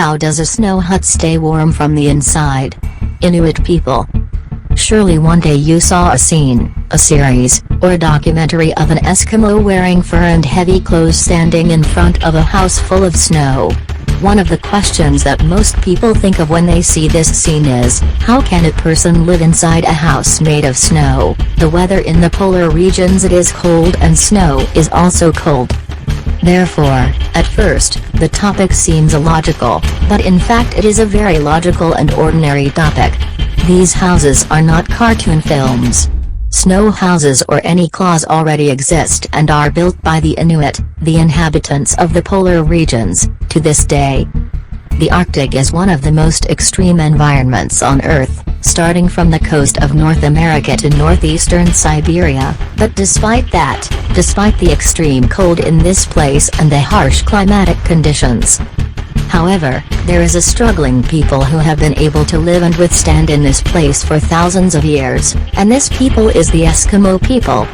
How does a snow hut stay warm from the inside? Inuit people. Surely one day you saw a scene, a series, or a documentary of an Eskimo wearing fur and heavy clothes standing in front of a house full of snow. One of the questions that most people think of when they see this scene is, how can a person live inside a house made of snow? The weather in the polar regions, it is cold and snow is also cold. Therefore, at first, the topic seems illogical, but in fact it is a very logical and ordinary topic. These houses are not cartoon films. Snow houses or any claws already exist and are built by the Inuit, the inhabitants of the polar regions, to this day. The Arctic is one of the most extreme environments on Earth, starting from the coast of North America to northeastern Siberia, but despite the extreme cold in this place and the harsh climatic conditions. However, there is a struggling people who have been able to live and withstand in this place for thousands of years, and this people is the Eskimo people.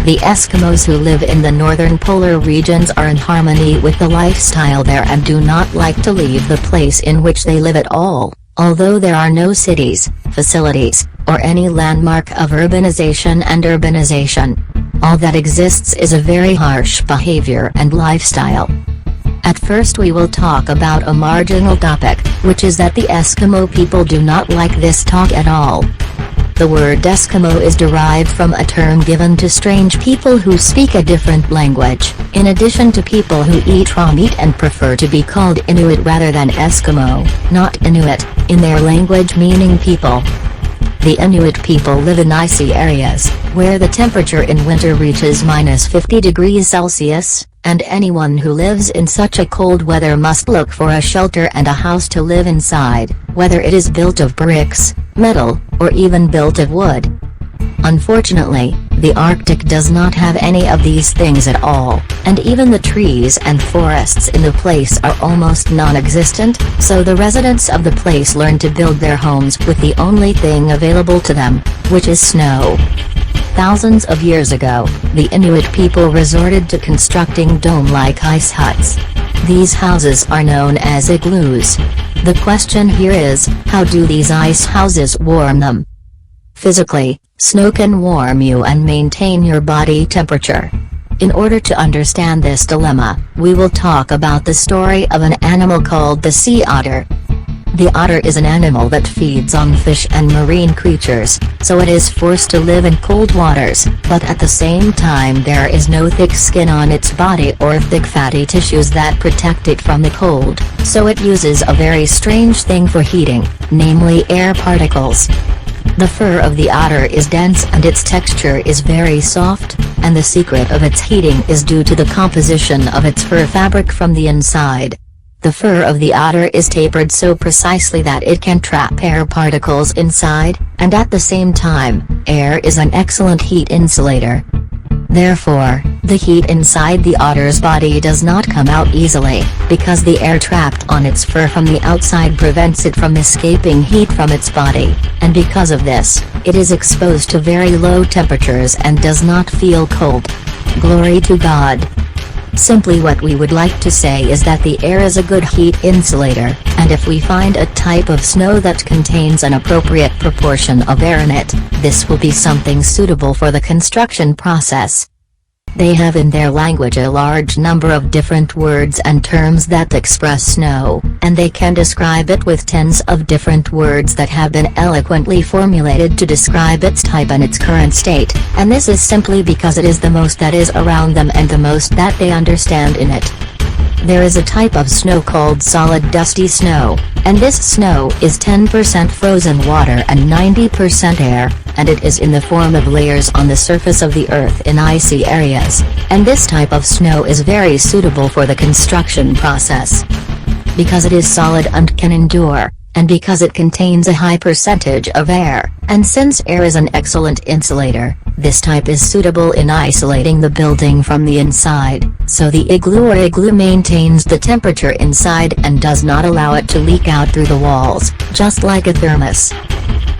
The Eskimos who live in the northern polar regions are in harmony with the lifestyle there and do not like to leave the place in which they live at all, although there are no cities, facilities, or any landmark of urbanization and urbanization. All that exists is a very harsh behavior and lifestyle. At first we will talk about a marginal topic, which is that the Eskimo people do not like this talk at all. The word Eskimo is derived from a term given to strange people who speak a different language, in addition to people who eat raw meat and prefer to be called Inuit rather than Eskimo, not Inuit, in their language meaning people. The Inuit people live in icy areas, where the temperature in winter reaches -50 degrees Celsius, and anyone who lives in such a cold weather must look for a shelter and a house to live inside, whether it is built of bricks, metal, or even built of wood. Unfortunately, the Arctic does not have any of these things at all, and even the trees and forests in the place are almost non-existent, so the residents of the place learn to build their homes with the only thing available to them, which is snow. Thousands of years ago, the Inuit people resorted to constructing dome-like ice huts. These houses are known as igloos. The question here is, how do these ice houses warm them? Physically, snow can warm you and maintain your body temperature. In order to understand this dilemma, we will talk about the story of an animal called the sea otter. The otter is an animal that feeds on fish and marine creatures, so it is forced to live in cold waters, but at the same time there is no thick skin on its body or thick fatty tissues that protect it from the cold, so it uses a very strange thing for heating, namely air particles. The fur of the otter is dense and its texture is very soft, and the secret of its heating is due to the composition of its fur fabric from the inside. The fur of the otter is tapered so precisely that it can trap air particles inside, and at the same time, air is an excellent heat insulator. Therefore, the heat inside the otter's body does not come out easily, because the air trapped on its fur from the outside prevents it from escaping heat from its body, and because of this, it is exposed to very low temperatures and does not feel cold. Glory to God. Simply what we would like to say is that the air is a good heat insulator, and if we find a type of snow that contains an appropriate proportion of air in it, this will be something suitable for the construction process. They have in their language a large number of different words and terms that express snow, and they can describe it with tens of different words that have been eloquently formulated to describe its type and its current state, and this is simply because it is the most that is around them and the most that they understand in it. There is a type of snow called solid dusty snow, and this snow is 10% frozen water and 90% air, and it is in the form of layers on the surface of the earth in icy areas, and this type of snow is very suitable for the construction process. Because it is solid and can endure, and because it contains a high percentage of air, and since air is an excellent insulator, this type is suitable in isolating the building from the inside, so the igloo maintains the temperature inside and does not allow it to leak out through the walls, just like a thermos.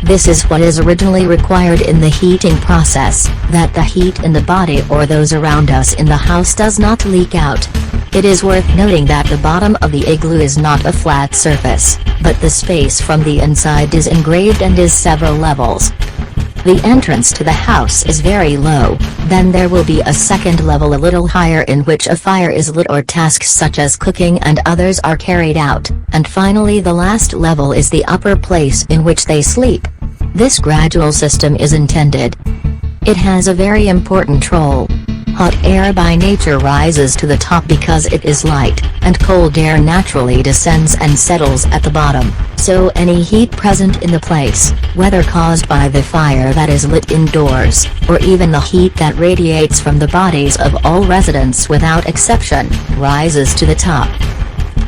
This is what is originally required in the heating process, that the heat in the body or those around us in the house does not leak out. It is worth noting that the bottom of the igloo is not a flat surface, but the space from the inside is engraved and is several levels. The entrance to the house is very low, then there will be a second level a little higher in which a fire is lit or tasks such as cooking and others are carried out, and finally the last level is the upper place in which they sleep. This gradual system is intended. It has a very important role. Hot air by nature rises to the top because it is light, and cold air naturally descends and settles at the bottom, so any heat present in the place, whether caused by the fire that is lit indoors, or even the heat that radiates from the bodies of all residents without exception, rises to the top,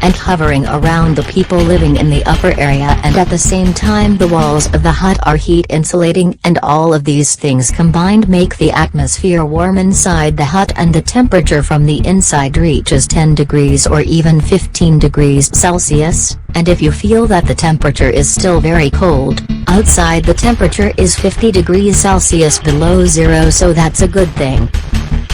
and hovering around the people living in the upper area, and at the same time the walls of the hut are heat insulating, and all of these things combined make the atmosphere warm inside the hut, and the temperature from the inside reaches 10 degrees or even 15 degrees Celsius, and if you feel that the temperature is still very cold, outside the temperature is 50 degrees Celsius below zero, so that's a good thing.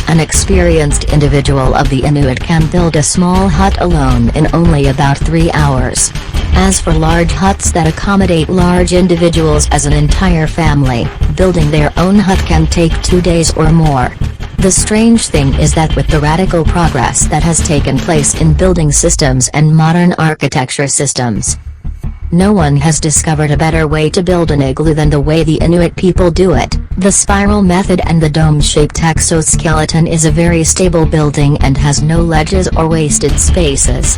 An experienced individual of the Inuit can build a small hut alone in only about 3 hours. As for large huts that accommodate large individuals as an entire family, building their own hut can take 2 days or more. The strange thing is that with the radical progress that has taken place in building systems and modern architecture systems, no one has discovered a better way to build an igloo than the way the Inuit people do it. The spiral method and the dome-shaped exoskeleton is a very stable building and has no ledges or wasted spaces.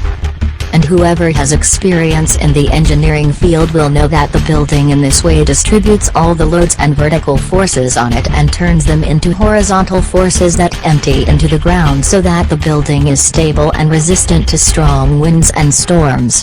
And whoever has experience in the engineering field will know that the building in this way distributes all the loads and vertical forces on it and turns them into horizontal forces that empty into the ground, so that the building is stable and resistant to strong winds and storms.